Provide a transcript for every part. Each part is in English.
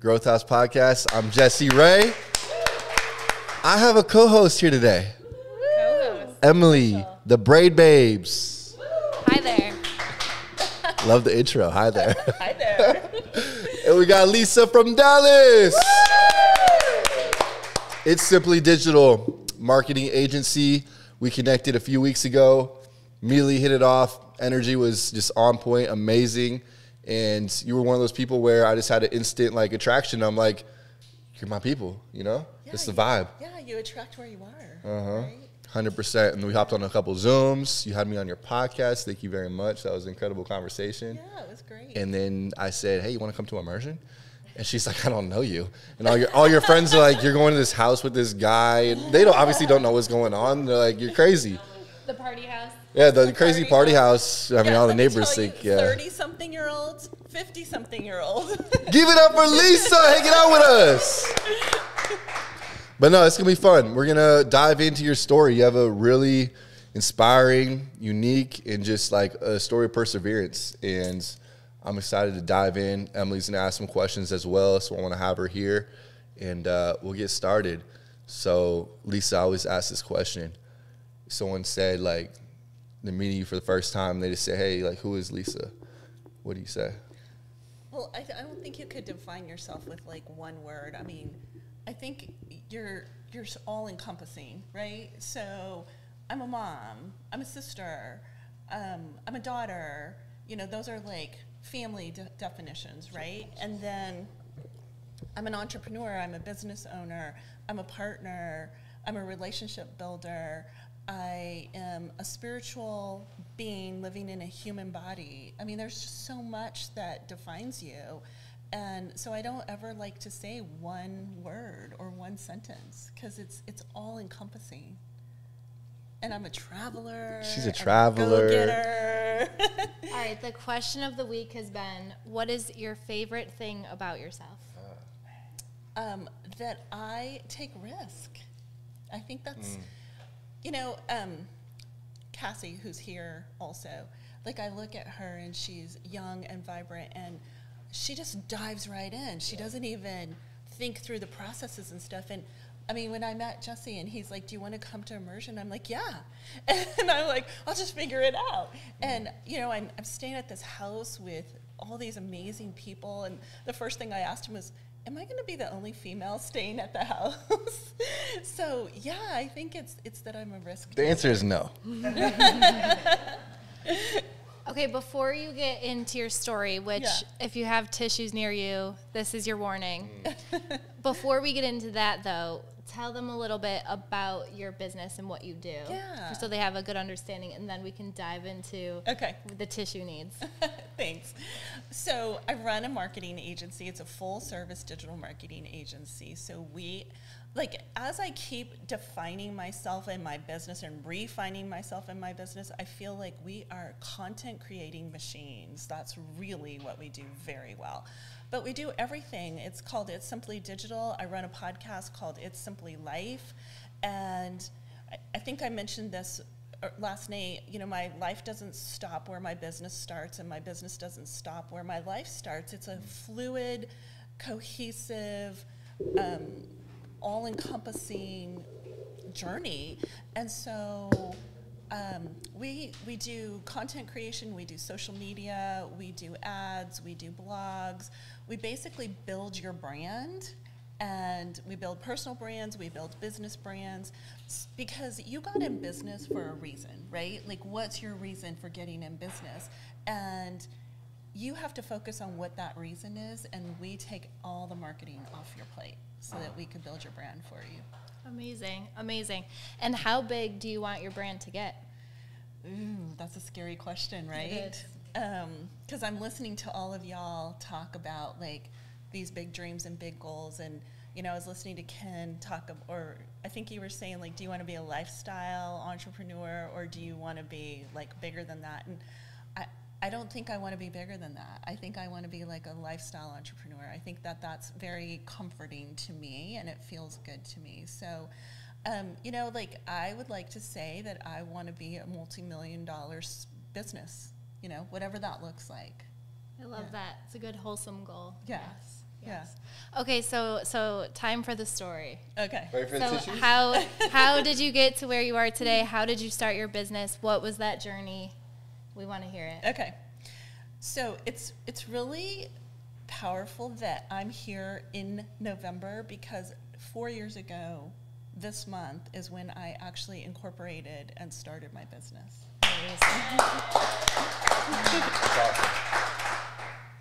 TheGrowthHouse podcast. I'm TheJesseRay. I have a co-host here today. Co-host Emily, the Braid Babes. Hi there. Love the intro. Hi there. Hi there. And we got Lisa from Dallas. It's Simply Digital marketing agency. We connected a few weeks ago. Immediately hit it off. Energy was just on point, amazing. And you were one of those people where I just had an instant like attraction. I'm like, you're my people, you know? Yeah, it's the vibe. Yeah, you attract where you are. Right? 100%. And we hopped on a couple Zooms. You had me on your podcast. Thank you very much. That was an incredible conversation. Yeah, it was great. And then I said, hey, you want to come to immersion? And she's like, I don't know you. And all your friends are like, you're going to this house with this guy. And they obviously don't know what's going on. They're like, you're crazy. The party house. Yeah, the crazy party house. I mean, all the neighbors think, yeah. 30-something-year-olds, 50-something-year-olds. Give it up for Lisa hanging out with us. But no, it's going to be fun. We're going to dive into your story. You have a really inspiring, unique, and just like a story of perseverance. And I'm excited to dive in. Emily's going to ask some questions as well, so I want to have her here. And we'll get started. So, Lisa, I always ask this question. Someone said, like, they're meeting you for the first time, they just say, hey, like, who is Lisa? What do you say? Well, I don't think you could define yourself with like one word. I mean, I think you're all encompassing, right? So I'm a mom, I'm a sister, I'm a daughter. You know, those are like family definitions, right? And then I'm an entrepreneur, I'm a business owner, I'm a partner, I'm a relationship builder. I am a spiritual being living in a human body. I mean, there's just so much that defines you. And so I don't ever like to say one word or one sentence because it's all encompassing. And I'm a traveler. She's a traveler. Go-getter. All right, the question of the week has been, what is your favorite thing about yourself? That I take risk. I think that's... You know, Cassie, who's here also, like I look at her and she's young and vibrant and she just dives right in. She doesn't even think through the processes and stuff. And I mean, when I met Jesse and he's like, do you want to come to immersion? I'm like, yeah. And I'm like, I'll just figure it out. And, you know, I'm staying at this house with all these amazing people. And the first thing I asked him was, am I going to be the only female staying at the house? So, yeah, I think it's that I'm a risk taker. The answer is no. Okay, before you get into your story, which if you have tissues near you, this is your warning. Before we get into that, though, tell them a little bit about your business and what you do. Yeah. So they have a good understanding, and then we can dive into the tissue needs. Thanks. So I run a marketing agency. It's a full-service digital marketing agency. So we, like, as I keep defining myself in my business and refining myself in my business, I feel like we are content creating machines. That's really what we do very well. But we do everything. It's called It's Simply Digital. I run a podcast called It's Simply Life. And I think I mentioned this last night. You know, my life doesn't stop where my business starts, and my business doesn't stop where my life starts. It's a fluid, cohesive, all-encompassing journey. And so we do content creation, we do social media, we do ads, we do blogs. We basically build your brand, and we build personal brands, we build business brands, because you got in business for a reason, right? Like, what's your reason for getting in business? And you have to focus on what that reason is, and we take all the marketing off your plate so that we could build your brand for you. Amazing, amazing. And how big do you want your brand to get? Ooh, that's a scary question, right? It is. Because I'm listening to all of y'all talk about like these big dreams and big goals, and you know, I was listening to Ken talk, or I think you were saying like, do you want to be a lifestyle entrepreneur, or do you want to be like bigger than that? And I don't think I want to be bigger than that. I think I want to be like a lifestyle entrepreneur. I think that that's very comforting to me, and it feels good to me. So, you know, like I would like to say that I want to be a multi-million-dollar business, you know, whatever that looks like. I love that. It's a good, wholesome goal. Yes. Yes. Okay, so time for the story. Okay. Ready for the So tissues? how did you get to where you are today? How did you start your business? What was that journey? We want to hear it. Okay. So it's really powerful that I'm here in November because 4 years ago, this month is when I actually incorporated and started my business.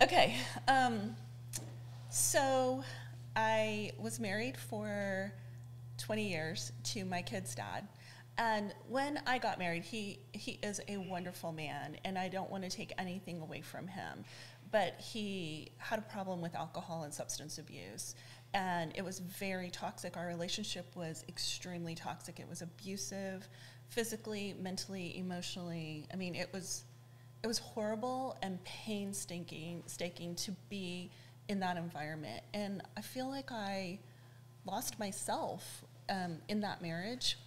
Okay. So I was married for 20 years to my kid's dad. And when I got married, he is a wonderful man, and I don't want to take anything away from him. But he had a problem with alcohol and substance abuse, and it was very toxic. Our relationship was extremely toxic. It was abusive, physically, mentally, emotionally. I mean, it was horrible and painstaking to be in that environment. And I feel like I lost myself in that marriage.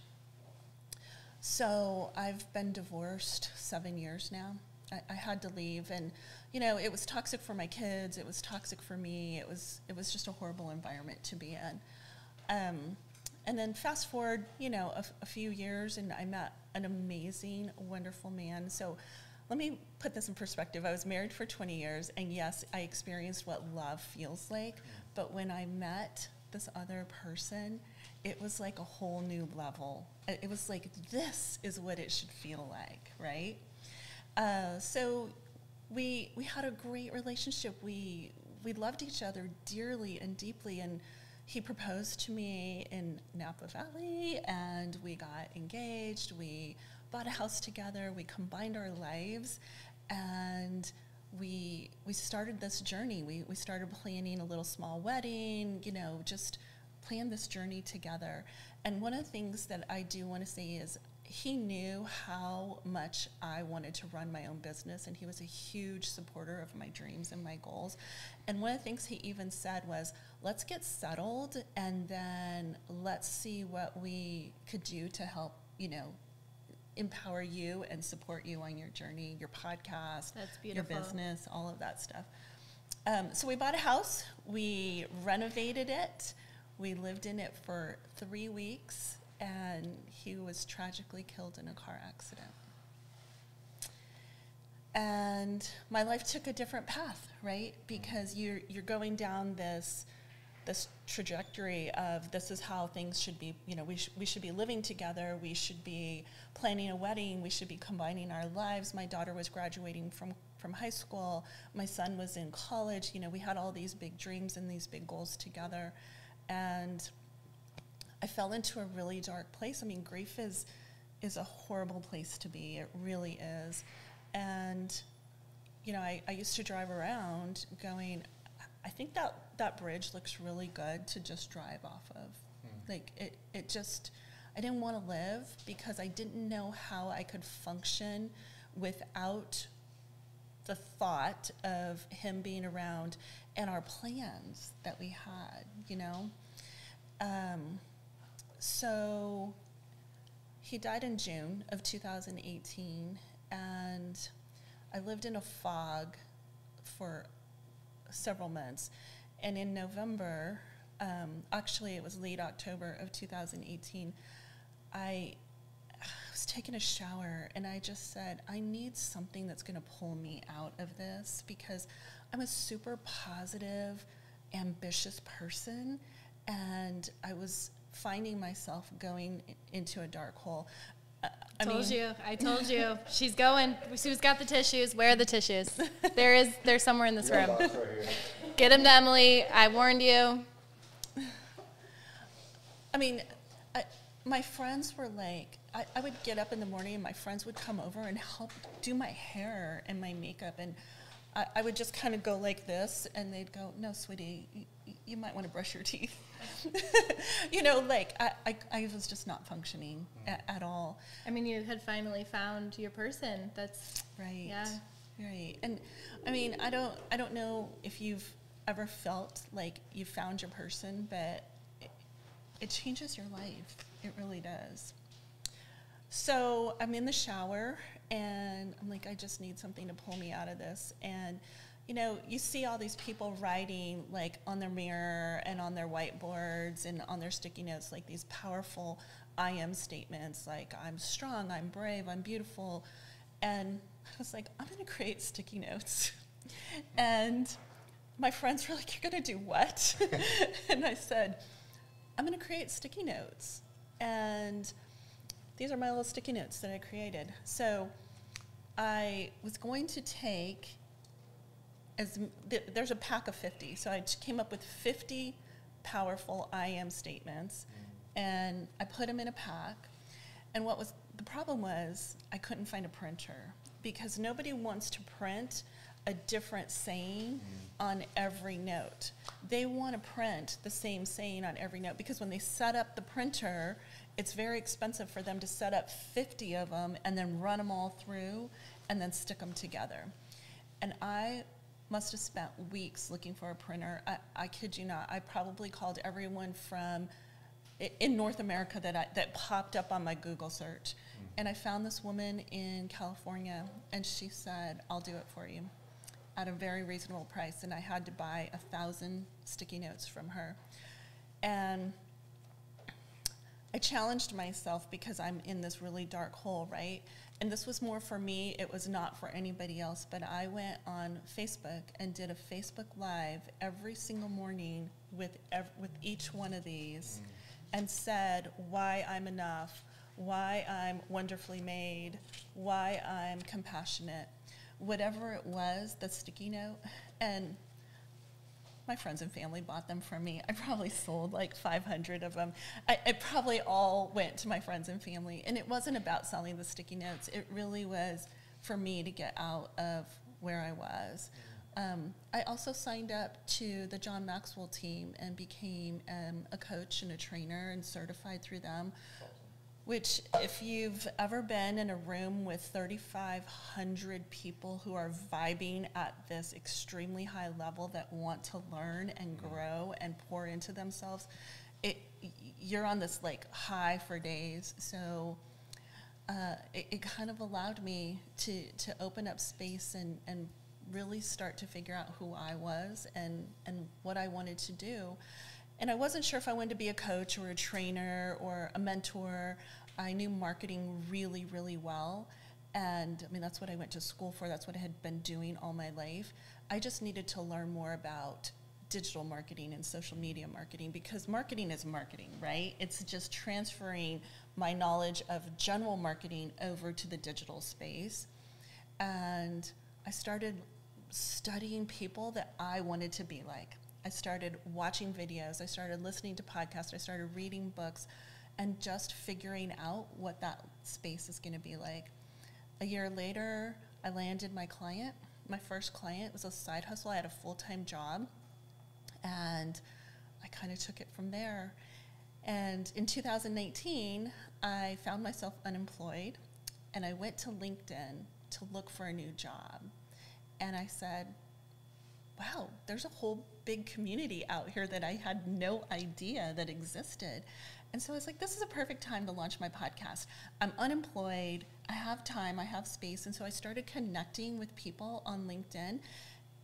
So I've been divorced 7 years now. I had to leave, and it was toxic for my kids. It was toxic for me. It was just a horrible environment to be in. And then fast forward, a few years, and I met an amazing, wonderful man. So let me put this in perspective. I was married for 20 years, and yes, I experienced what love feels like. But when I met this other person, it was like a whole new level. It was like, this is what it should feel like, right? So we had a great relationship. We loved each other dearly and deeply, and he proposed to me in Napa Valley, and we got engaged. We bought a house together. We combined our lives, and we started this journey. We started planning a little small wedding, just plan this journey together. And one of the things that I do want to say is he knew how much I wanted to run my own business, and he was a huge supporter of my dreams and my goals. And one of the things he even said was, let's get settled, and then let's see what we could do to help, empower you and support you on your journey, your podcast, That's beautiful. your business, all of that stuff. So we bought a house. We renovated it. We lived in it for 3 weeks, and he was tragically killed in a car accident. And my life took a different path, right? Because you're going down this trajectory of, this is how things should be. We should be living together. We should be planning a wedding. We should be combining our lives. My daughter was graduating from high school. My son was in college. We had all these big dreams and these big goals together. And I fell into a really dark place. I mean, grief is a horrible place to be. It really is. And, I used to drive around going, I think that bridge looks really good to just drive off of. Like, it just, I didn't want to live because I didn't know how I could function without the thought of him being around and our plans that we had, So he died in June of 2018, and I lived in a fog for several months. And in November, actually it was late October of 2018, I was taking a shower, and I just said, I need something that's going to pull me out of this, because I'm a super positive, ambitious person, and I was finding myself going into a dark hole. I told you. She's going. Who's got the tissues? Where are the tissues? They're somewhere in this room. Right, Get them to Emily. I warned you. I mean, my friends were like, I would get up in the morning, and my friends would come over and help do my hair and my makeup, and I would just kind of go like this, and they'd go, no, sweetie, you might want to brush your teeth. I was just not functioning at all. I mean, you had finally found your person. That's right. Yeah. Right. And I mean, I don't know if you've ever felt like you found your person, but it changes your life. It really does. So I'm in the shower, and I'm like, I just need something to pull me out of this. And, you know, you see all these people writing like on their mirror and on their whiteboards and on their sticky notes, like these powerful I am statements, like I'm strong, I'm brave, I'm beautiful. And I was like, I'm going to create sticky notes. And my friends were like, you're going to do what? And I said, I'm going to create sticky notes. And these are my little sticky notes that I created. So I was going to take, there's a pack of 50. So I came up with 50 powerful I am statements. And I put them in a pack. And the problem was I couldn't find a printer, because nobody wants to print a different saying on every note. They want to print the same saying on every note, because when they set up the printer, it's very expensive for them to set up 50 of them and then run them all through and then stick them together. And I must have spent weeks looking for a printer. I kid you not. I probably called everyone from in North America that popped up on my Google search. And I found this woman in California, and she said, I'll do it for you at a very reasonable price. And I had to buy 1,000 sticky notes from her. And I challenged myself, because I'm in this really dark hole, right? And this was more for me. It was not for anybody else. But I went on Facebook and did a Facebook Live every single morning with each one of these, and said why I'm enough, why I'm wonderfully made, why I'm compassionate, whatever it was, the sticky note. And my friends and family bought them from me. I probably sold like 500 of them. I probably all went to my friends and family. And it wasn't about selling the sticky notes. It really was for me to get out of where I was. I also signed up to the John Maxwell team and became a coach and a trainer and certified through them, which if you've ever been in a room with 3,500 people who are vibing at this extremely high level that want to learn and grow and pour into themselves, you're on this like high for days. So it kind of allowed me to open up space and really start to figure out who I was and what I wanted to do. And I wasn't sure if I wanted to be a coach or a trainer or a mentor. I knew marketing really, really well. And I mean, that's what I went to school for. That's what I had been doing all my life. I just needed to learn more about digital marketing and social media marketing, because marketing is marketing, right? It's just transferring my knowledge of general marketing over to the digital space. And I started studying people that I wanted to be like. I started watching videos. I started listening to podcasts. I started reading books, and just figuring out what that space is going to be like. A year later, I landed my client. My first client was a side hustle. I had a full-time job, and I kind of took it from there. And in 2018, I found myself unemployed, and I went to LinkedIn to look for a new job. And I said, wow, there's a whole big community out here that I had no idea that existed. And so I was like, this is a perfect time to launch my podcast. I'm unemployed, I have time, I have space. And so I started connecting with people on LinkedIn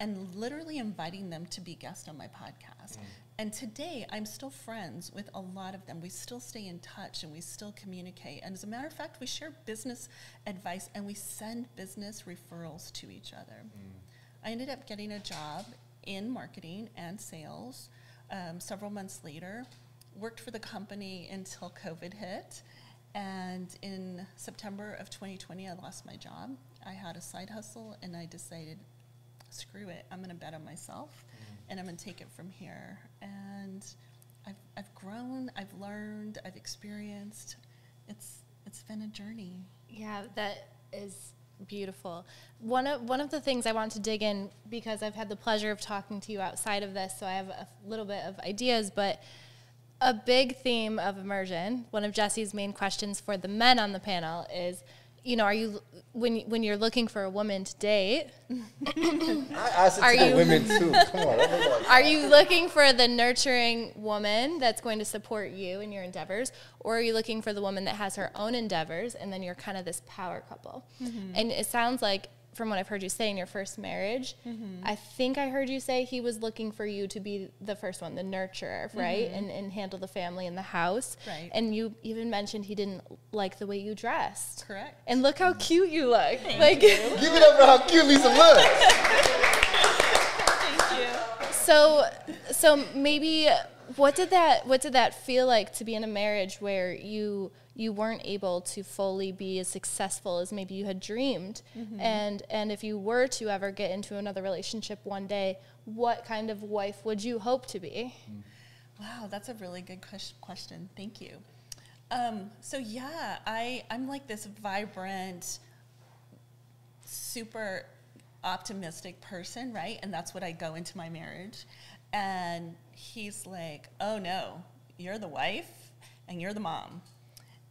and literally inviting them to be guests on my podcast. And today, I'm still friends with a lot of them. We still stay in touch and we still communicate. And as a matter of fact, we share business advice and we send business referrals to each other. I ended up getting a job in marketing and sales several months later. Worked for the company until COVID hit. And in September of 2020, I lost my job. I had a side hustle and I decided, screw it, I'm gonna bet on myself and I'm gonna take it from here. And I've grown, I've learned, I've experienced. It's been a journey. Yeah, that is beautiful. One of the things I want to dig in, because I've had the pleasure of talking to you outside of this, so I have a little bit of ideas, but a big theme of immersion, one of Jesse's main questions for the men on the panel is, you know, are you, when you're looking for a woman to date, I asked it to the women too. Come on. Are you looking for the nurturing woman that's going to support you in your endeavors, or are you looking for the woman that has her own endeavors and then you're kind of this power couple? And it sounds like from what I've heard you say in your first marriage, I think I heard you say he was looking for you to be the first one, the nurturer, right? And handle the family and the house. Right. And you even mentioned he didn't like the way you dressed. Correct. And look how cute you look. Thank you. Give it up for how cute Lisa looks. Thank you. So maybe what did that feel like to be in a marriage where you weren't able to fully be as successful as maybe you had dreamed? And if you were to ever get into another relationship one day, what kind of wife would you hope to be? Wow, that's a really good question. Thank you. So yeah, I'm like this vibrant, super optimistic person, right? And that's what I go into my marriage. And he's like, oh no, you're the wife and you're the mom.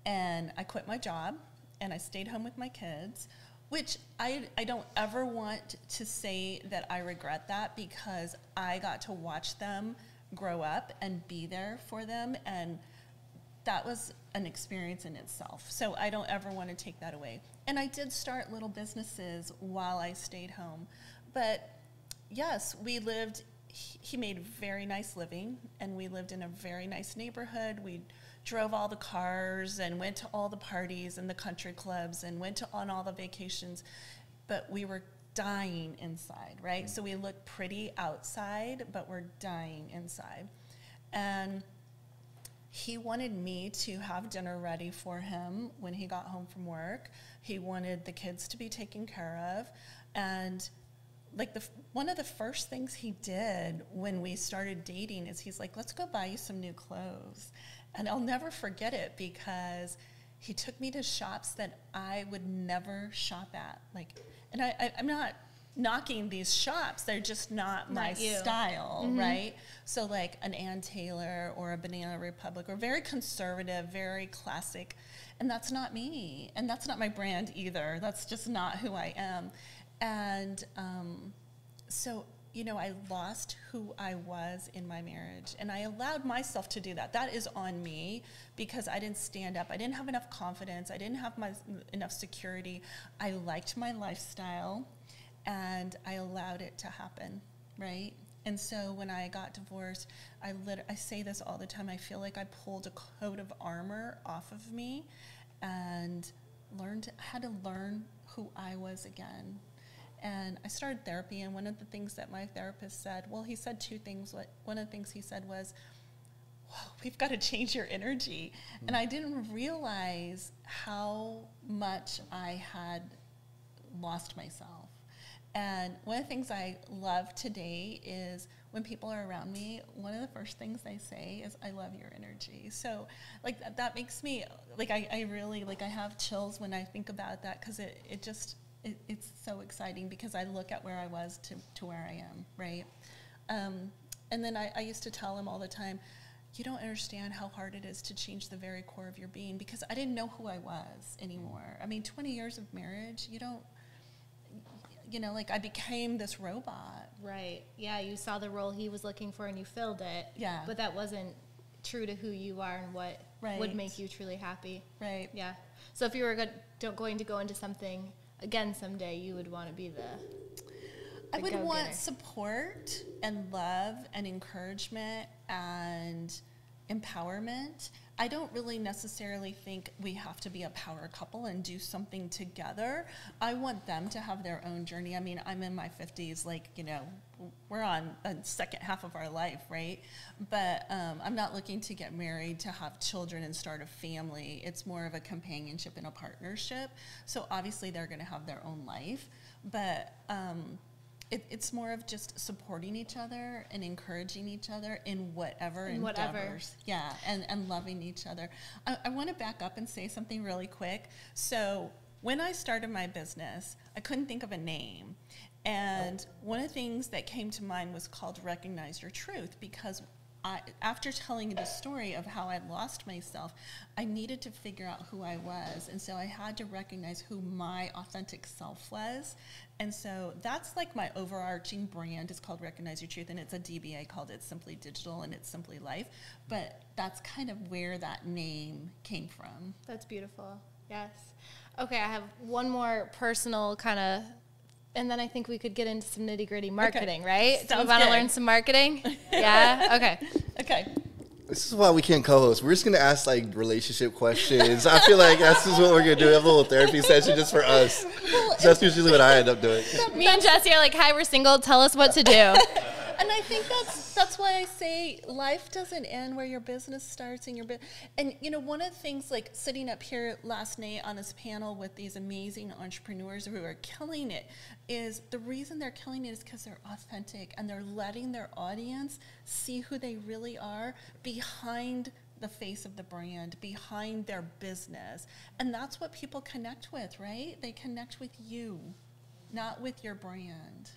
And I quit my job and I stayed home with my kids, which I don't ever want to say that I regret that, because I got to watch them grow up and be there for them. And that was an experience in itself. So I don't ever want to take that away. And I did start little businesses while I stayed home. But yes, he made a very nice living, and we lived in a very nice neighborhood. We drove all the cars and went to all the parties and the country clubs and went on all the vacations. But we were dying inside, right? So we look pretty outside, but we're dying inside. And he wanted me to have dinner ready for him when he got home from work. He wanted the kids to be taken care of. And like one of the first things he did when we started dating is he's like, let's go buy you some new clothes. And I'll never forget it, because he took me to shops that I would never shop at. And I'm not knocking these shops, they're just not my style, right? So like an Ann Taylor or a Banana Republic, or very conservative, very classic. And that's not me. And that's not my brand either. That's just not who I am. And so, I lost who I was in my marriage, and I allowed myself to do that. That is on me, because I didn't stand up. I didn't have enough confidence. I didn't have enough security. I liked my lifestyle, and I allowed it to happen, right? And so when I got divorced, I say this all the time, I feel like I pulled a coat of armor off of me and had to learn who I was again. And I started therapy, and one of the things that my therapist said, he said two things. One of the things he said was, whoa, we've got to change your energy. And I didn't realize how much I had lost myself. And one of the things I love today is when people are around me, one of the first things they say is, I love your energy. So that makes me, I really, I have chills when I think about that, because it's so exciting, because I look at where I was to where I am, right? And then I used to tell him all the time, you don't understand how hard it is to change the very core of your being, because I didn't know who I was anymore. 20 years of marriage, I became this robot. Right. Yeah, you saw the role he was looking for and you filled it. Yeah. But that wasn't true to who you are and what would make you truly happy. Right. Yeah. So if you were going to go into something again someday, you would want to be I would go-getter. want support and love and encouragement and empowerment. I don't really necessarily think we have to be a power couple and do something together. I want them to have their own journey. I'm in my 50s, we're on the second half of our life, right? But I'm not looking to get married, to have children and start a family. It's more of a companionship and a partnership. So obviously they're going to have their own life, but it's more of just supporting each other and encouraging each other in whatever endeavors. Yeah, and loving each other. I want to back up and say something really quick. So when I started my business, I couldn't think of a name. And one of the things that came to mind was called Recognize Your Truth, because after telling the story of how I lost myself, I needed to figure out who I was. And so I had to recognize who my authentic self was. And so that's my overarching brand is called Recognize Your Truth. And it's a DBA called It's Simply Digital and It's Simply Life. But that's kind of where that name came from. That's beautiful. Yes. Okay, I have one more personal kind of And then I think we could get into some nitty gritty marketing, right? Sounds Do we want to good. learn some marketing? Yeah? Okay. Okay. This is why we can't co-host. We're just going to ask like relationship questions. I feel like that's just what we're going to do. Have a little therapy session just for us. So that's usually what I end up doing. Me and Jesse are like, hi, we're single. Tell us what to do. And I think that's why I say life doesn't end where your business starts and and you know, one of the things, like sitting up here last night on this panel with these amazing entrepreneurs who are killing it, is the reason they're killing it is because they're authentic and they're letting their audience see who they really are behind the face of the brand, behind their business. And that's what people connect with, right? They connect with you, not with your brand.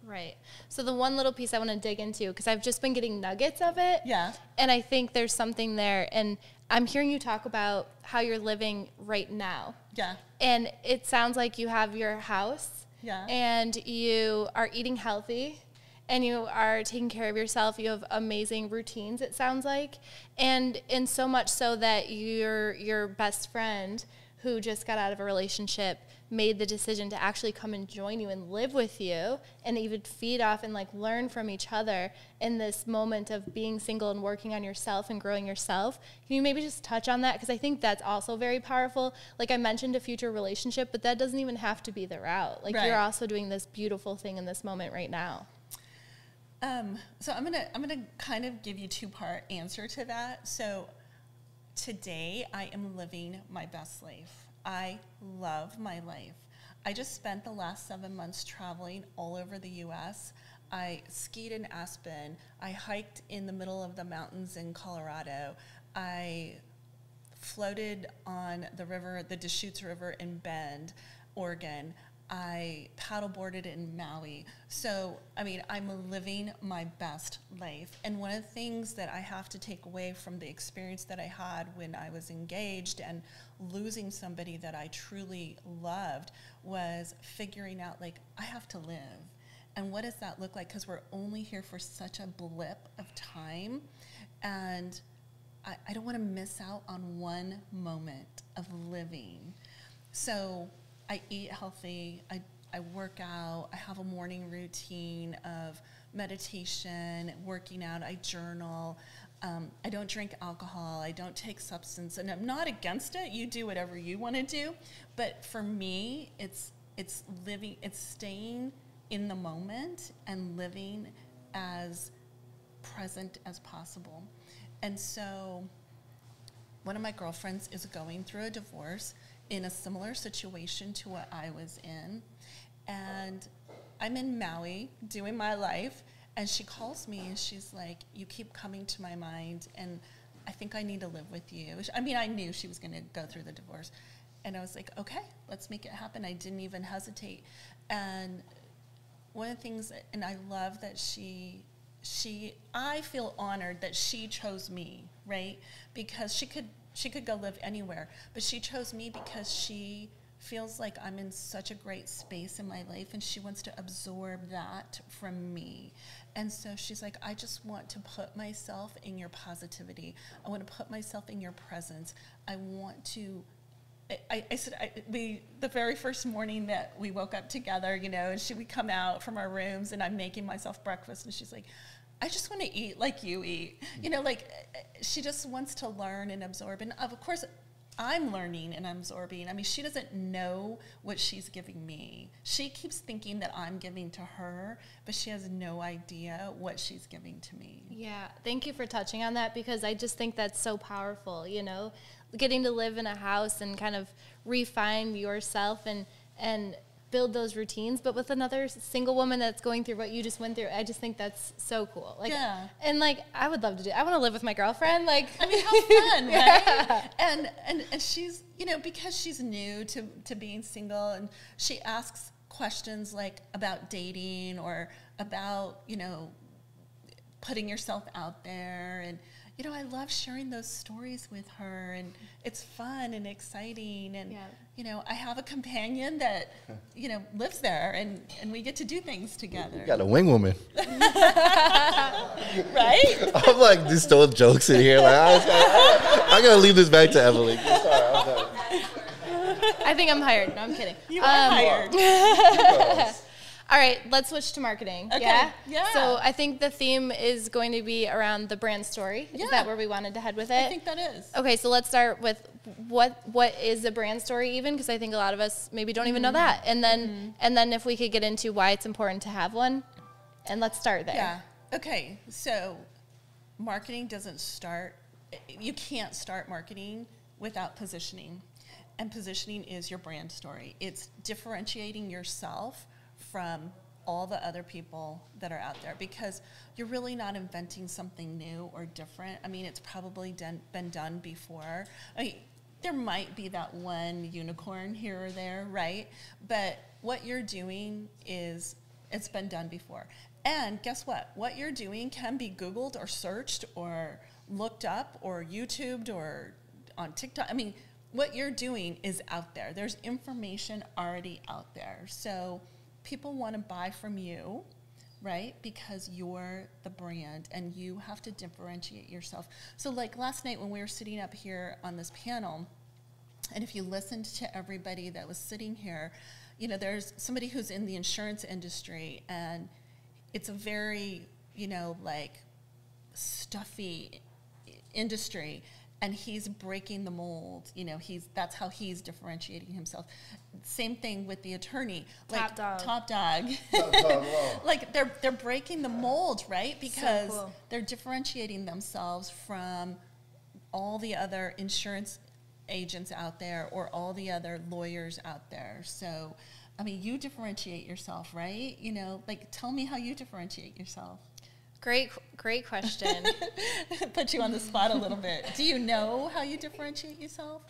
Right. So the one little piece I want to dig into, because I've just been getting nuggets of it. Yeah. And I think there's something there. And I'm hearing you talk about how you're living right now. Yeah. And it sounds like you have your house. Yeah. And you are eating healthy. And you are taking care of yourself. You have amazing routines, it sounds like. And so much so that your best friend, who just got out of a relationship, made the decision to actually come and join you and live with you and even feed off and like learn from each other in this moment of being single and working on yourself and growing yourself. Can you maybe just touch on that? Because I think that's also very powerful. Like I mentioned a future relationship, but that doesn't even have to be the route. Like you're also doing this beautiful thing in this moment right now. So I'm gonna kind of give you two-part answer to that. So today I am living my best life. I love my life. I just spent the last 7 months traveling all over the U.S. I skied in Aspen. I hiked in the middle of the mountains in Colorado. I floated on the river, the Deschutes River in Bend, Oregon. I paddleboarded in Maui. So, I mean, I'm living my best life. And one of the things that I have to take away from the experience that I had when I was engaged and losing somebody that I truly loved was figuring out, like, I have to live. And what does that look like? Because we're only here for such a blip of time. And I don't want to miss out on one moment of living. So I eat healthy, I work out, I have a morning routine of meditation, working out, I journal, I don't drink alcohol, I don't take substance, and I'm not against it. You do whatever you want to do, but for me, it's living, it's staying in the moment and living as present as possible. And so one of my girlfriends is going through a divorce in a similar situation to what I was in. And I'm in Maui doing my life, and she calls me and she's like, you keep coming to my mind, and I think I need to live with you. I mean, I knew she was going to go through the divorce. And I was like, okay, let's make it happen. I didn't even hesitate. And one of the things, and I love that I feel honored that she chose me, right? Because she could go live anywhere, but she chose me because she feels like I'm in such a great space in my life, and she wants to absorb that from me. And so she's like, I just want to put myself in your positivity. I want to put myself in your presence. I want to, I said, the very first morning that we woke up together, you know, and we come out from our rooms, and I'm making myself breakfast, and she's like, I just want to eat like you eat. You know, like, she just wants to learn and absorb. And of course, I'm learning and absorbing. I mean, she doesn't know what she's giving me. She keeps thinking that I'm giving to her, but she has no idea what she's giving to me. Yeah, thank you for touching on that, because I just think that's so powerful, you know, getting to live in a house and kind of refine yourself and build those routines, but with another single woman that's going through what you just went through. I just think that's so cool. Like, yeah. And like, I would love to do, I want to live with my girlfriend. Like, I mean, how fun, right? Yeah. And she's, you know, because she's new to being single, and she asks questions like about dating or about, you know, putting yourself out there. And, you know, I love sharing those stories with her, and it's fun and exciting. And, you know, I have a companion that, you know, lives there, and we get to do things together. You got a wing woman. Right? I'm like just throwing jokes in here. Like, I'm going to leave this back to Emily. Sorry, I'm sorry. I think I'm hired. No, I'm kidding. You are hired. All right, let's switch to marketing. Okay. Yeah? Yeah. So I think the theme is going to be around the brand story. Yeah. Is that where we wanted to head with it? I think that is. Okay, so let's start with what is a brand story even, because I think a lot of us maybe don't even know that. And then if we could get into why it's important to have one, and let's start there. Yeah. Okay. So marketing doesn't start, you can't start marketing without positioning. And positioning is your brand story. It's differentiating yourself from all the other people that are out there, because you're really not inventing something new or different. I mean, it's probably been done before. I mean, there might be that one unicorn here or there, right? But what you're doing is, it's been done before. And guess what? What you're doing can be Googled or searched or looked up or YouTubed or on TikTok. I mean, what you're doing is out there. There's information already out there. So people want to buy from you, right? Because you're the brand and you have to differentiate yourself. So like last night when we were sitting up here on this panel, and if you listened to everybody that was sitting here, you know, there's somebody who's in the insurance industry, and it's a very, you know, like stuffy industry, and he's breaking the mold. You know, that's how he's differentiating himself. Same thing with the attorney, like top dog. Like they're breaking the mold, right? Because they're differentiating themselves from all the other insurance agents out there or all the other lawyers out there. So, I mean, you differentiate yourself, right? You know, like tell me how you differentiate yourself. Great question. Put you on the spot a little bit. Do you know how you differentiate yourself?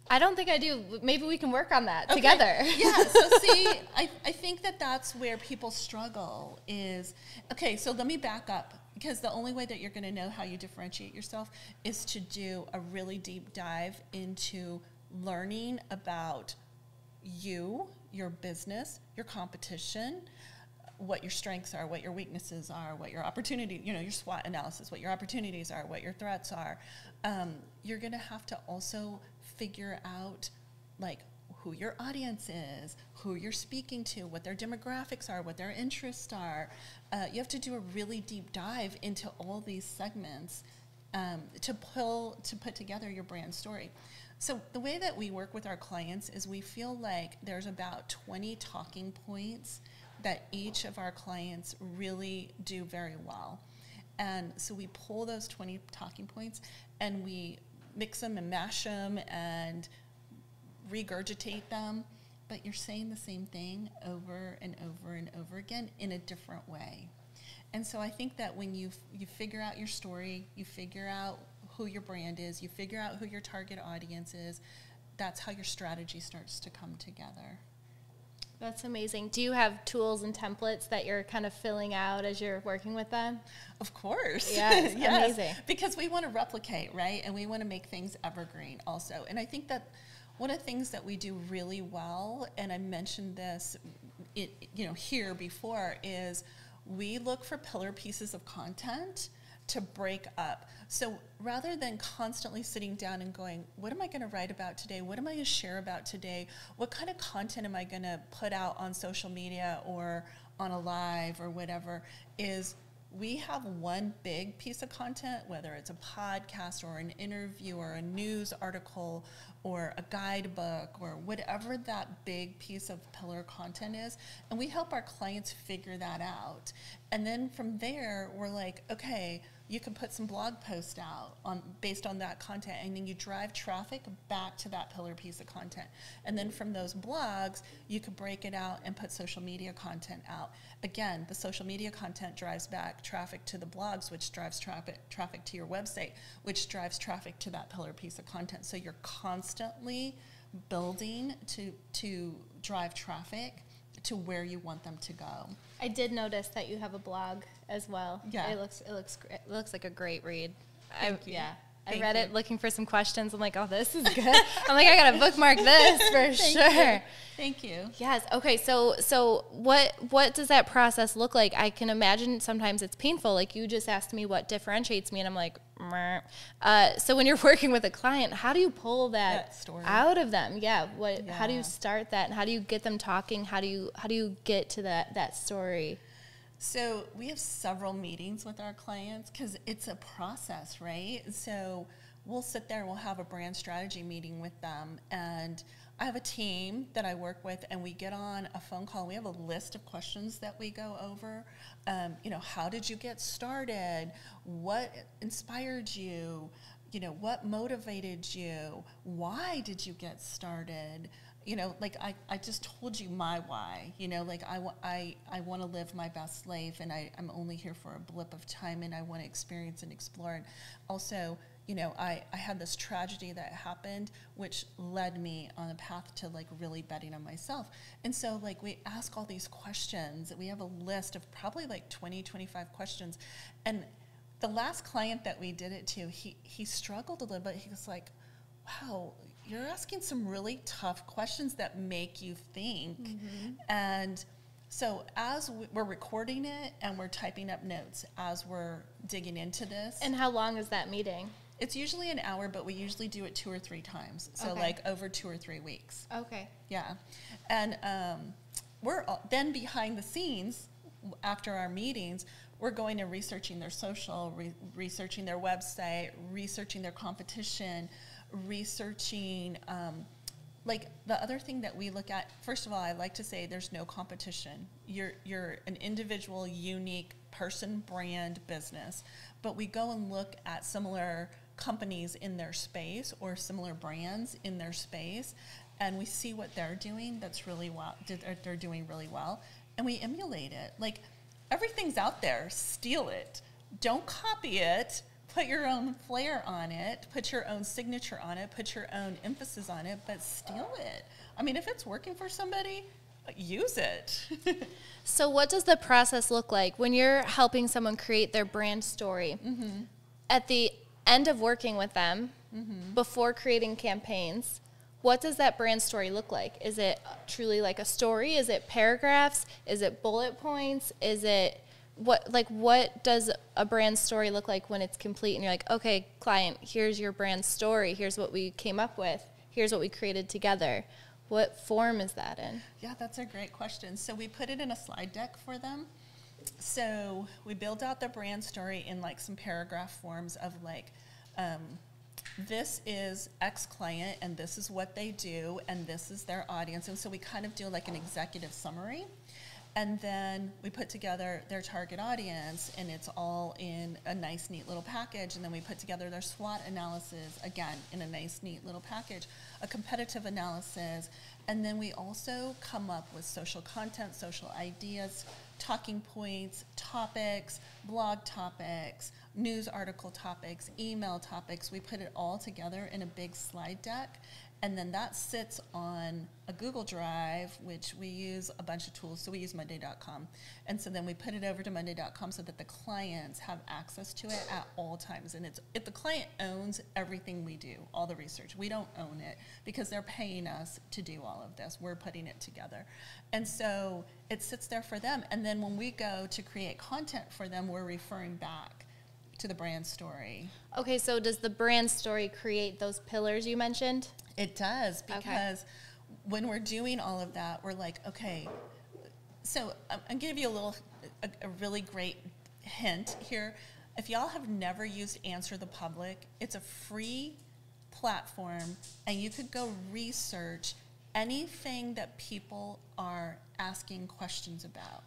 I don't think I do. Maybe we can work on that together. Yeah, so see, I think that's where people struggle is, okay, so let me back up, because the only way that you're going to know how you differentiate yourself is to do a really deep dive into learning about you, your business, your competition, what your strengths are, what your weaknesses are, what your opportunity, you know, your SWOT analysis, what your opportunities are, what your threats are. You're going to have to also figure out like who your audience is, who you're speaking to, what their demographics are, what their interests are. You have to do a really deep dive into all these segments to put together your brand story. So the way that we work with our clients is we feel like there's about 20 talking points that each of our clients really do very well. And so we pull those 20 talking points and we mix them and mash them and regurgitate them, but you're saying the same thing over and over and over again in a different way. And so I think that when you figure out your story, you figure out who your brand is, you figure out who your target audience is, that's how your strategy starts to come together. That's amazing. Do you have tools and templates that you're kind of filling out as you're working with them? Of course. Yes, yes. Amazing. Because we want to replicate, right? And we want to make things evergreen also. And I think that one of the things that we do really well, and I mentioned this here before, is we look for pillar pieces of content to break up. So rather than constantly sitting down and going, what am I going to write about today? What am I going to share about today? What kind of content am I going to put out on social media or on a live or whatever, is we have one big piece of content, whether it's a podcast or an interview or a news article or a guidebook or whatever that big piece of pillar content is, and we help our clients figure that out. And then from there, we're like, okay, you can put some blog posts out based on that content, and then you drive traffic back to that pillar piece of content. And then from those blogs, you could break it out and put social media content out. Again, the social media content drives back traffic to the blogs, which drives traffic to your website, which drives traffic to that pillar piece of content. So you're constantly building to drive traffic to where you want them to go. I did notice that you have a blog as well. Yeah. It looks like a great read. Thank you. Yeah. Thank I read you. it looking for some questions. I'm like, oh, this is good. I'm like, I got to bookmark this for sure. Thank you. Yes. Okay. So what does that process look like? I can imagine sometimes it's painful. Like you just asked me what differentiates me, and I'm like, So when you're working with a client, how do you pull that story out of them? How do you start that, and how do you get them talking? How do you get to that story? So we have several meetings with our clients because it's a process, right? So we'll sit there and we'll have a brand strategy meeting with them, and I have a team that I work with, and we get on a phone call. We have a list of questions that we go over. How did you get started? What inspired you? What motivated you? Why did you get started? I just told you my why, I want to live my best life, and I'm only here for a blip of time, and I want to experience and explore. And also, I had this tragedy that happened, which led me on a path to really betting on myself. And so we ask all these questions. We have a list of probably 20, 25 questions. And the last client that we did it to, he struggled a little bit. He was like, wow, you're asking some really tough questions that make you think. Mm-hmm. And so as we're recording it and we're typing up notes as we're digging into this. And how long is that meeting? It's usually an hour, but we usually do it 2 or 3 times. So over 2 or 3 weeks. Okay. Yeah. And we're then behind the scenes after our meetings, we're going and researching their social, researching their website, researching their competition, researching, the other thing that we look at, first of all, I like to say there's no competition. You're an individual, unique person, brand, business, but we go and look at similar companies in their space or similar brands in their space, and we see what they're doing that's really well, they're doing really well, and we emulate it. Everything's out there, steal it. Don't copy it. Put your own flair on it, put your own signature on it, put your own emphasis on it, but steal it. If it's working for somebody, use it. So what does the process look like when you're helping someone create their brand story? Mm-hmm. At the end of working with them, mm-hmm. before creating campaigns, what does that brand story look like? Is it truly like a story? Is it paragraphs? Is it bullet points? Is it what does a brand story look like when it's complete and you're like, okay, client, here's your brand story. Here's what we came up with. Here's what we created together. What form is that in? Yeah, that's a great question. So we put it in a slide deck for them. So we build out the brand story in some paragraph forms of this is X client and this is what they do and this is their audience. And so we kind of do an executive summary. And then we put together their target audience, and it's all in a nice, neat little package. And then we put together their SWOT analysis, again, in a nice, neat little package, a competitive analysis. And then we also come up with social content, social ideas, talking points, topics, blog topics, news article topics, email topics. We put it all together in a big slide deck. And then that sits on a Google Drive, which we use a bunch of tools. So we use Monday.com. And so then we put it over to Monday.com so that the clients have access to it at all times. And if the client owns everything we do, all the research, we don't own it because they're paying us to do all of this. We're putting it together. And so it sits there for them. And then when we go to create content for them, we're referring back to the brand story. Okay, so does the brand story create those pillars you mentioned? It does, because when we're doing all of that, we're like, okay, so I'm going to give you a really great hint here. If y'all have never used Answer the Public, it's a free platform, and you could go research anything that people are asking questions about.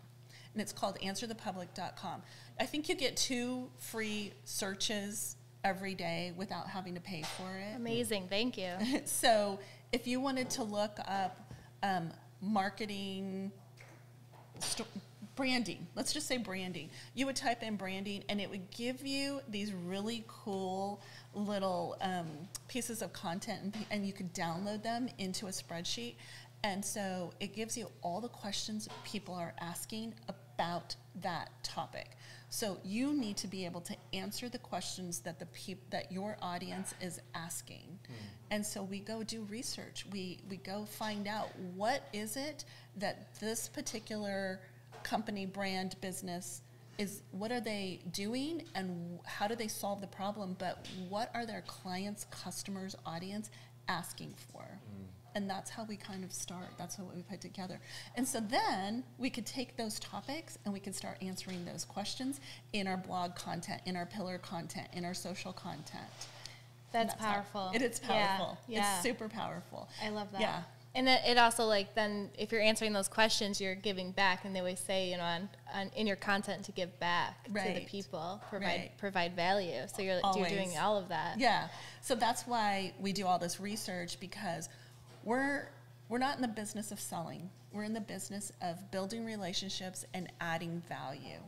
And it's called answerthepublic.com. I think you get 2 free searches every day without having to pay for it. Amazing, thank you. So if you wanted to look up marketing, branding, let's just say branding, you would type in branding and it would give you these really cool little pieces of content, and you could download them into a spreadsheet. And so it gives you all the questions people are asking about that topic. So you need to be able to answer the questions that that your audience is asking. Mm. And so we go do research. We go find out what is it that this particular company, brand, business is what are they doing and how do they solve the problem, but what are their clients, customers, audience asking for? And that's how we kind of start. That's what we put together. And so then we could take those topics and we could start answering those questions in our blog content, in our pillar content, in our social content. That's powerful. It's powerful. Yeah. It's super powerful. I love that. Yeah. And it also, like, then if you're answering those questions, you're giving back. And they always say, you know, in your content to give back to the people, provide value. So you're doing all of that. Yeah. So that's why we do all this research, because we're not in the business of selling. We're in the business of building relationships and adding value.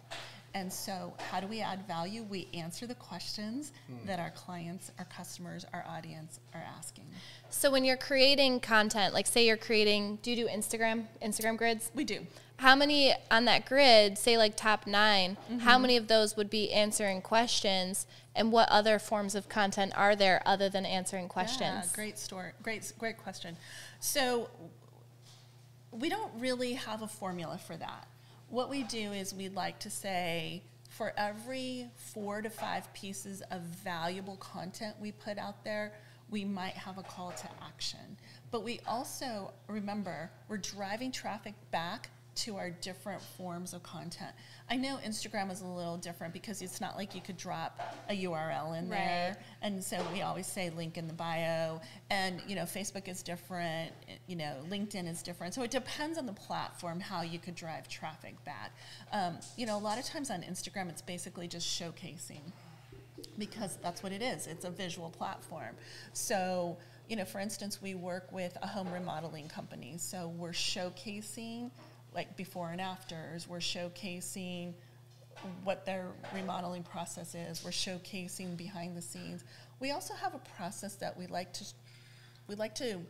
And so how do we add value? We answer the questions that our clients, our customers, our audience are asking. So when you're creating content, like say you're creating, do you do Instagram grids? We do. How many on that grid, say like top 9, how many of those would be answering questions, and what other forms of content are there other than answering questions? Yeah, great question. So we don't really have a formula for that. What we do is we'd like to say for every 4 to 5 pieces of valuable content we put out there, we might have a call to action. But we also, remember, we're driving traffic back to our different forms of content. I know Instagram is a little different because it's not like you could drop a URL in there. And so we always say link in the bio. And, you know, Facebook is different. You know, LinkedIn is different. So it depends on the platform how you could drive traffic back. You know, a lot of times on Instagram, it's basically just showcasing, because that's what it is. It's a visual platform. So, you know, for instance, we work with a home remodeling company. So we're showcasing like before and afters. We're showcasing what their remodeling process is. We're showcasing behind the scenes. We also have a process that we like to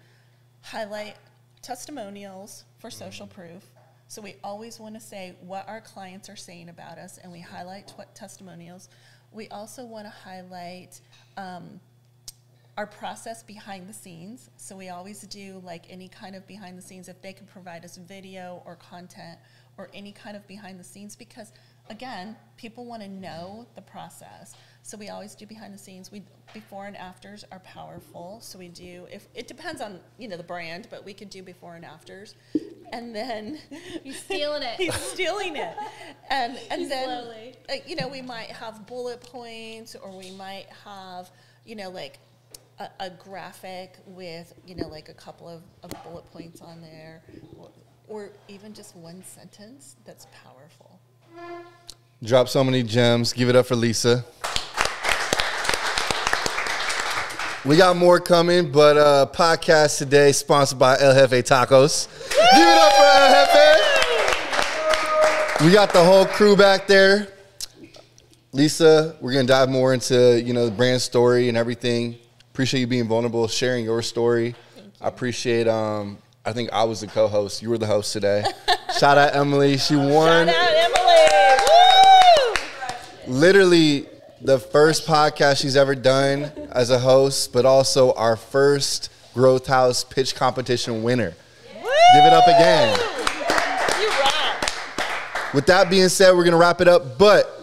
highlight testimonials for social proof. So we always want to say what our clients are saying about us, and we highlight testimonials. We also want to highlight our process behind the scenes. So we always do like any kind of behind the scenes, if they can provide us video or content or any kind of behind the scenes, because again, people want to know the process. So we always do behind the scenes. Before and afters are powerful. So we do, if it depends on, you know, the brand, but we could do before and afters. And then he's stealing it. He's stealing it. And then slowly. You know, we might have bullet points, or we might have, you know, like a graphic with, you know, like a couple of bullet points on there, or even just one sentence that's powerful. Drop so many gems. Give it up for Lisa. We got more coming, but podcast today sponsored by El Jefe Tacos. Give it up for El Jefe. We got the whole crew back there. Lisa, we're going to dive more into, you know, the brand story and everything. Appreciate you being vulnerable, sharing your story. Thank you. I appreciate, I think I was the co-host. You were the host today. Shout out Emily. She won. Shout out Emily. Woo! Literally the first podcast she's ever done as a host, but also our first Growth House pitch competition winner. Woo! Give it up again. You rock. With that being said, we're going to wrap it up. But,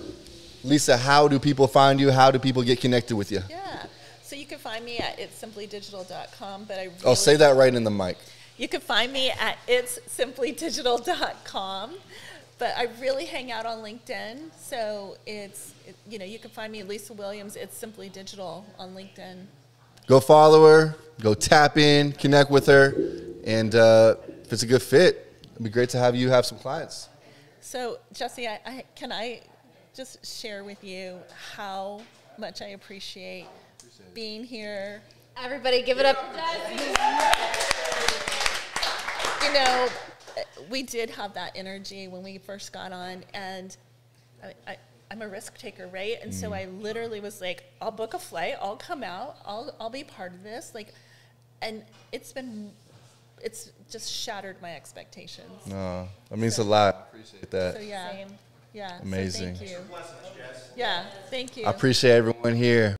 Lisa, how do people find you? How do people get connected with you? Yeah. So you can find me at itssimplydigital.com, but I really, Oh, say that right in the mic. You can find me at itssimplydigital.com, but I really hang out on LinkedIn. So you know, you can find me Lisa Williams. It's Simply Digital on LinkedIn. Go follow her. Go tap in. Connect with her. And if it's a good fit, it'd be great to have you have some clients. So, Jesse, can I just share with you how much I appreciate being here. Everybody give it up. You know, we did have that energy when we first got on, and I'm a risk taker, right? And so I literally was like, I'll book a flight, I'll come out, I'll be part of this. Like, and it's just shattered my expectations. No, that means a lot. I appreciate that. So yeah. Same. Yeah. Amazing. So thank you. Yeah, thank you. I appreciate everyone here.